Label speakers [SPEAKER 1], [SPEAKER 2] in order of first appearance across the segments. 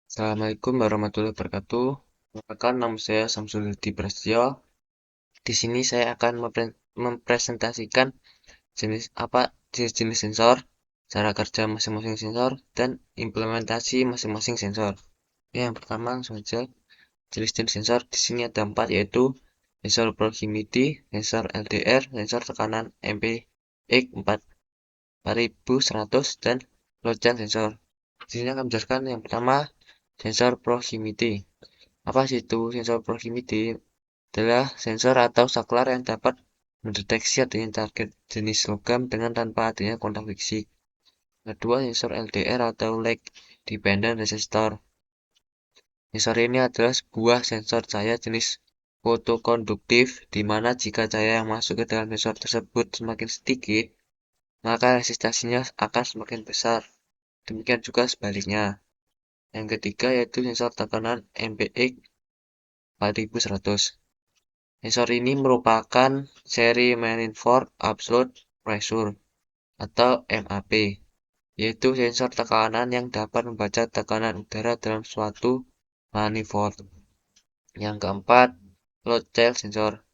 [SPEAKER 1] Assalamualaikum warahmatullahi wabarakatuh. Perkenalkan, nama saya Samsul Hadi Prasetyo. Di sini saya akan mempresentasikan jenis-jenis sensor, cara kerja masing-masing sensor, dan implementasi masing-masing sensor. Yang pertama, langsung saja jenis-jenis sensor. Di sini ada 4, yaitu sensor proximity, sensor LDR, sensor tekanan MPX 4100, dan load child sensor. Di sini akan menjelaskan yang pertama, sensor proximity. Apa sih itu sensor proximity? Adalah sensor atau saklar yang dapat mendeteksi adanya target jenis logam dengan tanpa adanya kontak fisik. Kedua, sensor LDR atau lag dependent resistor. Sensor ini adalah sebuah sensor cahaya jenis fotokonduktif, di mana jika cahaya yang masuk ke dalam sensor tersebut semakin sedikit, maka resistansinya akan semakin besar. Demikian juga sebaliknya. Yang ketiga yaitu sensor tekanan MPX 4100. Sensor ini merupakan seri Manifold Absolute Pressure atau MAP, yaitu sensor tekanan yang dapat membaca tekanan udara dalam suatu manifold. Yang keempat, load child sensor.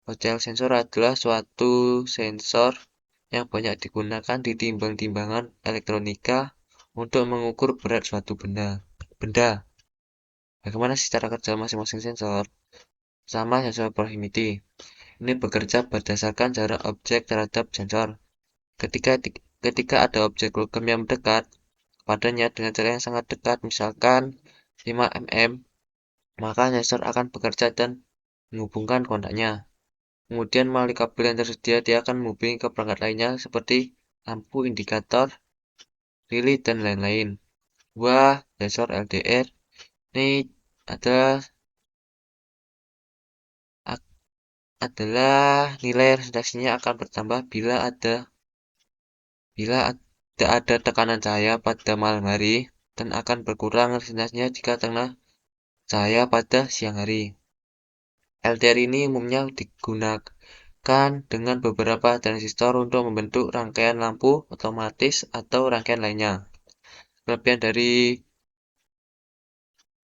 [SPEAKER 1] Load child sensor adalah suatu sensor yang banyak digunakan di timbang-timbangan elektronika untuk mengukur berat suatu benda. Bagaimana sih cara kerja masing-masing sensor? Sama sensor proximity. Ini bekerja berdasarkan jarak objek terhadap sensor. Ketika ketika ada objek logam yang mendekat padanya dengan jarak yang sangat dekat, misalkan 5 mm, maka sensor akan bekerja dan menghubungkan kontaknya. Kemudian melalui kabel yang tersedia, dia akan menghubungi ke perangkat lainnya seperti lampu indikator, lilin, dan lain-lain. Wah, sensor LDR ini adalah adalah nilai resistasinya akan bertambah bila ada tekanan cahaya pada malam hari, dan akan berkurang resistansinya jika kena cahaya pada siang hari. LDR ini umumnya digunakan dengan beberapa transistor untuk membentuk rangkaian lampu otomatis atau rangkaian lainnya. Kelebihan dari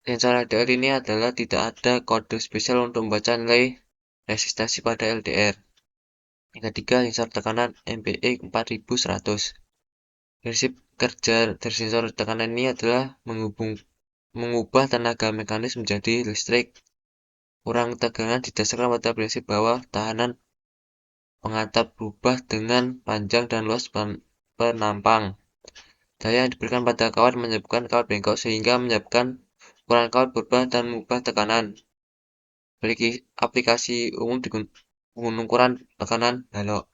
[SPEAKER 1] sensor LDR ini adalah tidak ada kode spesial untuk membaca nilai resistansi pada LDR. Yang ketiga, sensor tekanan MPX 4100. Prinsip kerja dari sensor tekanan ini adalah mengubah tenaga mekanis menjadi listrik. Kurang tegangan didasarkan pada prinsip bahwa tahanan pengatap berubah dengan panjang dan luas penampang. Daya yang diberikan pada kawat menyebabkan kawat bengkok sehingga menyebabkan ukuran kawat berubah dan mengubah tekanan. Memiliki aplikasi umum di pengukuran tekanan balok.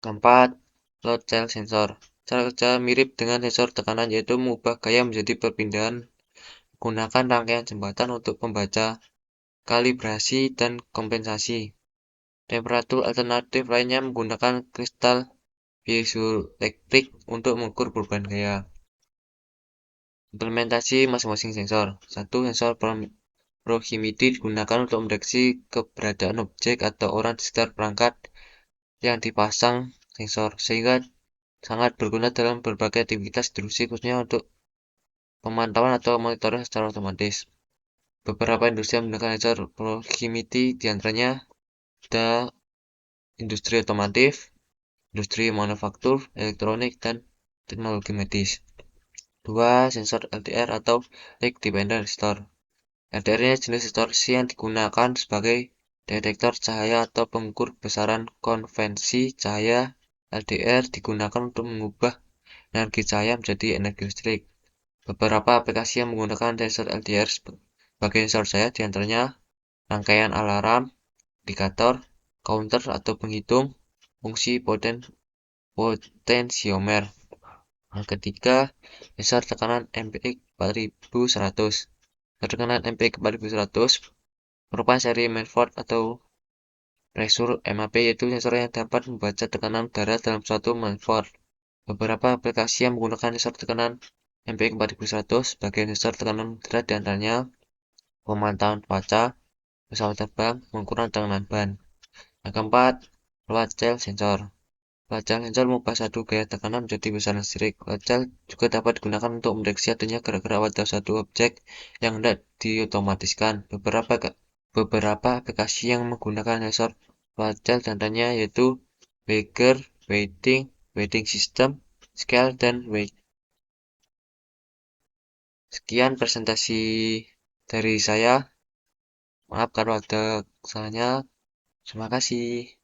[SPEAKER 1] Keempat, load child sensor. Cara kerja mirip dengan sensor tekanan, yaitu mengubah gaya menjadi perpindahan menggunakan rangkaian jembatan untuk membaca kalibrasi dan kompensasi. Temperatur alternatif lainnya menggunakan kristal piezoelektrik untuk mengukur perubahan gaya. Implementasi masing-masing sensor. 1. Sensor proximity digunakan untuk mendeteksi keberadaan objek atau orang di sekitar perangkat yang dipasang sensor, sehingga sangat berguna dalam berbagai aktivitas industri, khususnya untuk pemantauan atau monitoring secara otomatis. Beberapa industri yang menggunakan sensor proximity diantaranya ada industri otomotif, industri manufaktur, elektronik, dan teknologi medis. 2. Sensor LDR atau Lag Dependent Resistor. LDR ini jenis distorsi yang digunakan sebagai detektor cahaya atau pengukur besaran konvensi cahaya. LDR digunakan untuk mengubah energi cahaya menjadi energi listrik. Beberapa aplikasi yang menggunakan sensor LDR sebagai sensor cahaya diantaranya rangkaian alarm, indikator, counter atau penghitung, fungsi potensiomer. Yang ketiga, sensor tekanan MPX 4100. Tekanan MPX 4100 merupakan seri Manifold atau pressure MAP, yaitu sensor yang dapat membaca tekanan udara dalam suatu manifold. Beberapa aplikasi yang menggunakan sensor tekanan MPX 4100 sebagai sensor tekanan udara diantaranya pemantauan cuaca, pesawat terbang, pengukuran tekanan ban. Yang keempat, load child sensor. Lacal sensor mengubah satu gaya tekanan menjadi besaran listrik. Lacal juga dapat digunakan untuk mendeteksi adanya gerak-gerak pada satu objek yang hendak diotomatiskan. Beberapa aplikasi yang menggunakan sensor lacal contohnya yaitu Baker, Weighting System, Scale, dan Weight. Sekian presentasi dari saya. Maaf kalau ada kesalahannya. Terima kasih.